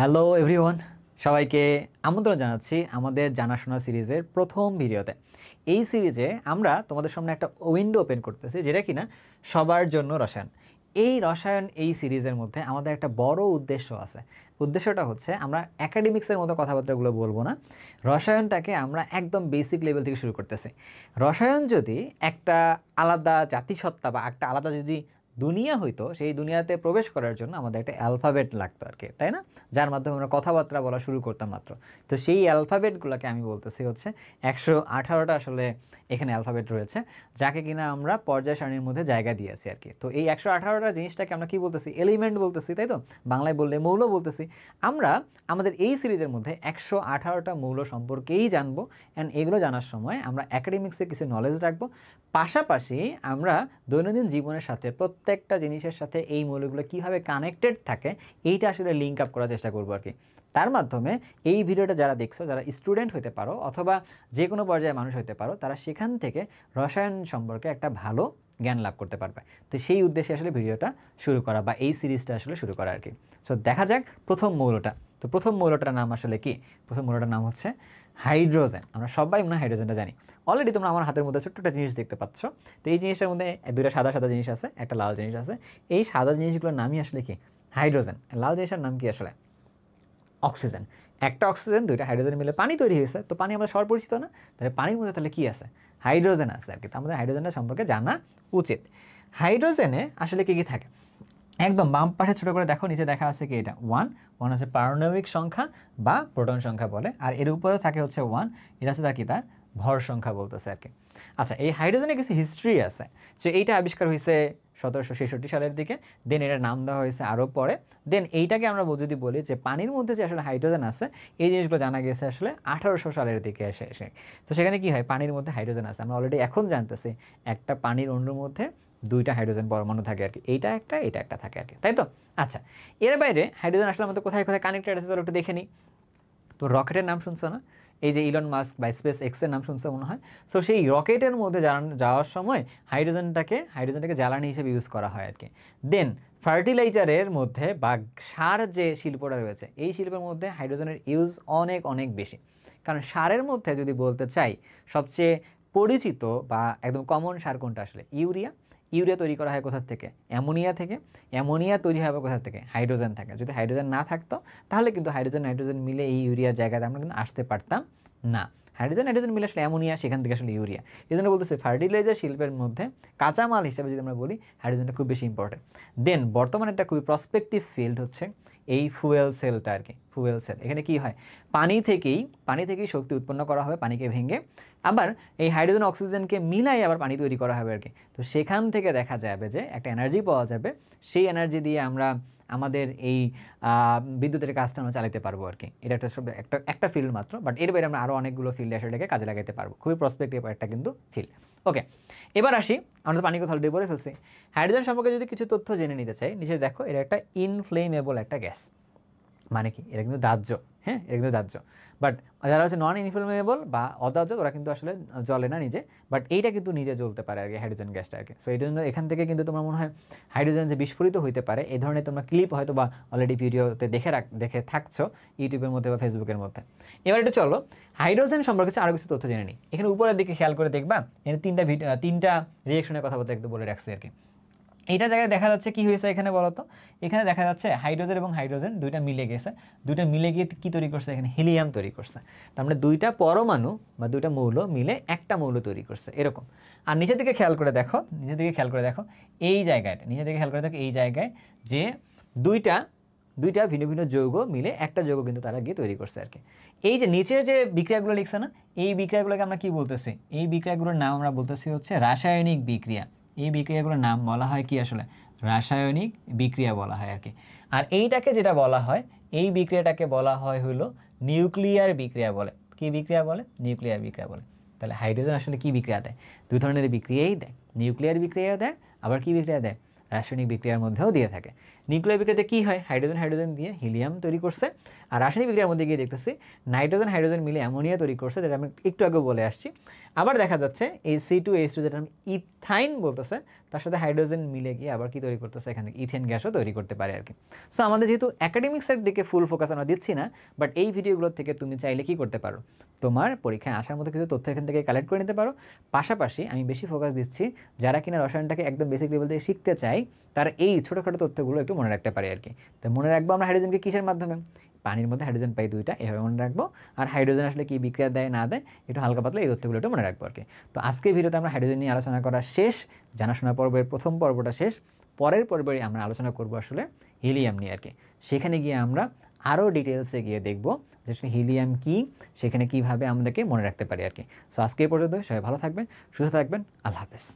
Hello everyone, সবাইকে আমন্ত্রণ জানাচ্ছি আমাদের জানাশোনা সিরিজের প্রথম ভিডিওতে। এই সিরিজে আমরা তোমাদের সামনে একটা উইন্ডো ওপেন করতেছি, যেটা কিনা সবার জন্য রসায়ন। এই রসায়ন এই সিরিজের মধ্যে আমাদের একটা বড় উদ্দেশ্য আছে। উদ্দেশ্যটা হচ্ছে আমরা একাডেমিক্সের মতো কথাবার্তাগুলো বলবো না, রসায়নটাকে আমরা একদম বেসিক লেভেল থেকে শুরু করতেছি। রসায়ন যদি একটা আলাদা জাতিসত্তা বা একটা আলাদা যদি দুনিয়া হইতো, সেই দুনিয়াতে প্রবেশ করার জন্য আমাদের একটা অ্যালফাবেট লাগতো আর কি, তাই না? যার মাধ্যমে আমরা কথাবার্তা বলা শুরু করতাম মাত্র। তো সেই অ্যালফাবেটগুলোকে আমি বলতেছি হচ্ছে 118টা আসলে এখানে অ্যালফাবেট রয়েছে, যাকে কিনা আমরা পর্যায় সারণীর মধ্যে জায়গা দিয়েছি আর কি। তো এই 118টা জিনিসটাকে আমরা কি বলতেছি? এলিমেন্ট বলতেছি, তাই তো? বাংলায় বললে মৌল বলতেছি। আমরা আমাদের এই সিরিজের মধ্যে 118টা মৌল সম্পর্কেই জানবো, অ্যান্ড এগুলো জানার সময় আমরা একাডেমিক্সে কিছু নলেজ রাখবো। পাশাপাশি আমরা দৈনন্দিন জীবনের সাথে প্রত্যেকটা জিনিসের সাথে এই মৌলগুলো কীভাবে কানেক্টেড থাকে এইটা আসলে লিঙ্ক আপ করার চেষ্টা করবো আর কি। তার মাধ্যমে এই ভিডিওটা যারা দেখছো, যারা স্টুডেন্ট হতে পারো অথবা যে কোনো পর্যায়ে মানুষ হতে পারো, তারা সেখান থেকে রসায়ন সম্পর্কে একটা ভালো জ্ঞান লাভ করতে পারবে। তো সেই উদ্দেশ্যে আসলে ভিডিওটা শুরু করা বা এই সিরিজটা আসলে শুরু করা আর কি। সো দেখা যাক প্রথম মৌলটা। তো প্রথম মৌলটার নাম আসলে কি? প্রথম মৌলটার নাম হচ্ছে হাইড্রোজেন। আমরা সবাই মনে হয় হাইড্রোজেনটা জানি। অলরেডি তোমরা আমার হাতের মধ্যে ছোট্ট একটা জিনিস দেখতে পাচ্ছ। তো এই জিনিসটার মধ্যে দুইটা সাদা সাদা জিনিস আছে, একটা লাল জিনিস আছে। এই সাদা জিনিসগুলোর নামই আসলে কি? হাইড্রোজেন। লাল জিনিসটার নাম কি আসলে? অক্সিজেন। একটা অক্সিজেন দুইটা হাইড্রোজেন মিলে পানি তৈরি হয়েছে। তো পানি আমরা সবার পরিচিত না? তাহলে পানির মধ্যে তাহলে কি আছে? হাইড্রোজেন আছে আর কি। তো আমাদের হাইড্রোজেনটা সম্পর্কে জানা উচিত। হাইড্রোজেনে আসলে কী কী থাকে? একদম বাম পাশে ছোটো করে দেখো, নিচে দেখা আছে কি? এটা ওয়ান হচ্ছে পারমাণবিক সংখ্যা বা প্রোটন সংখ্যা বলে, আর এর উপরেও থাকে হচ্ছে ওয়ান, এটা হচ্ছে তার কি? তার ভর সংখ্যা বলতেছে আর কি। আচ্ছা, এই হাইড্রোজেনের কিছু হিস্ট্রি আছে। যে এইটা আবিষ্কার হয়েছে 1766 সালের দিকে। দেন এটার নাম দেওয়া হয়েছে আরও পরে। দেন এইটাকে আমরা যদি বলি যে পানির মধ্যে যে আসলে হাইড্রোজেন আছে, এই জিনিসগুলো জানা গেছে আসলে 1800 সালের দিকে এসে। তো সেখানে কি হয়? পানির মধ্যে হাইড্রোজেন আছে। আমরা অলরেডি এখন জানতেছি একটা পানির অণুর মধ্যে দুইটা হাইড্রোজেন পরমাণু থাকে আর কি। এইটা একটা থাকে আর কি, তাই তো? আচ্ছা, এর বাইরে হাইড্রোজেন আসলে আমাদের কোথায় কোথায় কানেক্টেড আছে চলো একটু দেখে নিই। তো রকেটের নাম শুনছো না? এই যে ইলন মাস্ক বা স্পেস এক্সের নাম শুনছো মনে হয়। সো সেই রকেটের মধ্যে যাওয়ার সময় হাইড্রোজেনটাকে জ্বালানি হিসেবে ইউজ করা হয় আর কি। দেন ফার্টিলাইজারের মধ্যে বা সার যে শিল্পটা রয়েছে, এই শিল্পের মধ্যে হাইড্রোজেনের ইউজ অনেক অনেক বেশি। কারণ সারের মধ্যে যদি বলতে চাই, সবচেয়ে পরিচিত বা একদম কমন সার কোনটা আসলে? ইউরিয়া। ইউরিয়া তৈরি করা হয় কোথা থেকে? অ্যামোনিয়া থেকে। অ্যামোনিয়া তৈরি হবে কোথা থেকে? হাইড্রোজেন থাকে। যদি হাইড্রোজেন না থাকতো তাহলে কিন্তু হাইড্রোজেন মিলে এই ইউরিয়ার জায়গাতে আমরা কিন্তু আসতে পারতাম না। হাইড্রোজেন মিলে আসলে অ্যামোনিয়া, সেখান থেকে আসলে ইউরিয়া। এই জন্য বলতেছে ফার্টিলাইজার শিল্পের মধ্যে কাঁচামাল হিসেবে যদি আমরা বলি, হাইড্রোজেনটা খুব বেশি ইম্পর্টেন্ট। দেন বর্তমানে একটা খুবই প্রসপেক্টিভ ফিল্ড হচ্ছে এই ফুয়েল সেলটা আর কি। ফুয়েল সেল, এখানে কি হয়? পানি থেকেই শক্তি উৎপন্ন করা হবে, পানিকে ভেঙে আবার এই হাইড্রোজেন অক্সিজেনকে মিলাই আবার পানি তৈরি করা হবে আর কি। তো সেখান থেকে দেখা যাবে যে একটা এনার্জি পাওয়া যাবে, সেই এনার্জি দিয়ে আমরা আমাদের এই বিদ্যুতের কাজটা আমরা চালাতে পারবো আর কি। এটা একটা ফিল্ড মাত্র, বাট এর বাইরে আমরা আরও অনেকগুলো ফিল্ডে আসলে কাজে লাগাতে পারবো। খুবই প্রসপেক্টিভ একটা কিন্তু ফিল্ড। ওকে, এবার আসি, আমরা তো পানি কথা অলরেডি বলে ফেলছি। হাইড্রোজেন সম্পর্কে যদি কিছু তথ্য জেনে নিতে চাই, নিচে দেখো এটা একটা ইনফ্লেমেবল একটা গ্যাস। মানে কি? এটা কিন্তু দাহ্য। হ্যাঁ, এটা কিন্তু দাহ্য। বাট যারা হচ্ছে নন ইনফ্লেমেবল বা অদাহ্য, ওরা কিন্তু আসলে জ্বলে না নিজে, বাট এইটা কিন্তু নিজে জ্বলতে পারে আর কি, হাইড্রোজেন গ্যাসটা আর কি। সো এই জন্য এখান থেকে কিন্তু তোমার মনে হয় হাইড্রোজেন যে বিস্ফোরিত হইতে পারে, এই ধরনের তোমরা ক্লিপ হয়তো বা অলরেডি ভিডিওতে দেখে থাকছো ইউটিউবের মধ্যে বা ফেসবুকের মধ্যে। এবার একটু চলো হাইড্রোজেন সম্পর্কে আরও কিছু তথ্য জেনে নিই। এখানে উপরের দিকে খেয়াল করে দেখবা, এখানে তিনটা রিয়েকশনের কথাবার্তা একটু বলে রাখছি আর কি। এইটা জায়গায় দেখা যাচ্ছে কি হয়েছে এখানে বলো তো? এখানে দেখা যাচ্ছে হাইড্রোজেন এবং হাইড্রোজেন দুইটা মিলে গেছে। দুইটা মিলে গিয়ে কি তৈরি করছে? এখানে হিলিয়াম তৈরি করছে। তার মানে দুইটা পরমাণু বা দুইটা মৌল মিলে একটা মৌল তৈরি করছে, এরকম। আর নিচের দিকে খেয়াল করে দেখো, এই জায়গায় এই জায়গায় যে দুইটা ভিন্ন ভিন্ন যৌগ মিলে একটা যৌগ কিন্তু তারা গিয়ে তৈরি করছে আর কি। এই যে নিচের যে বিক্রিয়াগুলো লিখছে না, এই বিক্রিয়াগুলোকে আমরা কি বলতেছি? এই বিক্রিয়াগুলোর নাম আমরা বলতেছি হচ্ছে রাসায়নিক বিক্রিয়া। এই বিক্রিয়াগুলোর নাম বলা হয় কি আসলে? রাসায়নিক বিক্রিয়া বলা হয় আর কি। আর এইটাকে যেটা বলা হয়, এই বিক্রিয়াটাকে বলা হয় হলো নিউক্লিয়ার বিক্রিয়া বলে। কি বিক্রিয়া বলে? নিউক্লিয়ার বিক্রিয়া বলে। তাহলে হাইড্রোজেন আসলে কি বিক্রিয়া দেয়? দুই ধরনের বিক্রিয়াই দেয়। নিউক্লিয়ার বিক্রিয়া দেয়, আবার কি বিক্রিয়া দেয়? রাসায়নিক বিক্রিয়ার মধ্যেও দিয়ে থাকে। নিউক্লিয় বিক্রিয়াতে কী হয়, হাইড্রোজেন হাইড্রোজেন দিয়ে হিলিয়াম তৈরি করছে। আর রাসায়নিক বিক্রিয়ার মধ্যে গিয়ে দেখতেছি নাইট্রোজেন হাইড্রোজেন মিলে অ্যামোনিয়া তৈরি করছে, যেটা আমি একটু আগে বলে আসছি। আবার দেখা যাচ্ছে এই C2H2 যেটা আমি ইথাইন বলতেছে, তার সাথে হাইড্রোজেন মিলে গিয়ে আবার কি তৈরি করতেছে, এখানে ইথেন গ্যাসও তৈরি করতে পারে আর কি। সো আমাদের যেহেতু অ্যাকাডেমিক্সের দিকে ফুল ফোকাস আমরা দিচ্ছি না, বাট এই ভিডিওগুলোর থেকে তুমি চাইলে কি করতে পারো, তোমার পরীক্ষায় আসার মতো কিছু তথ্য এখান থেকে কালেক্ট করে নিতে পারো। পাশাপাশি আমি বেশি ফোকাস দিচ্ছি যারা কিনা রসায়নটাকে একদম বেসিক লেভেল থেকে শিখতে চাই, তারা এই ছোটোখাটো তথ্যগুলো একটু মনে রাখতে পারে আর কি। তো মনে রাখবো আমরা হাইড্রোজেনকে কিসের মাধ্যমে, পানির মধ্যে হাইড্রোজেন পাই 2টা, এভাবে মনে রাখবো। আর হাইড্রোজেন আসলে কি বিক্রিয়া দেয় না দেয় একটু হালকা পাতলা এই তথ্যগুলো একটু মনে রাখবো আর কি। তো আজকের ভিডিওতে আমরা হাইড্রোজেন নিয়ে আলোচনা করা শেষ, জানাশোনা পর্বের প্রথম পর্বটা শেষ। পরের পর্বে আমরা আলোচনা করব আসলে হিলিয়াম নিয়ে আর কি। সেখানে গিয়ে আমরা আরও ডিটেলসে গিয়ে দেখব যে হিলিয়াম কী, সেখানে কীভাবে আমাদেরকে মনে রাখতে পারি আর কি। সো আজকে এই পর্যন্ত, সবাই ভালো থাকবেন, সুস্থ থাকবেন, আল্লাহ হাফেজ।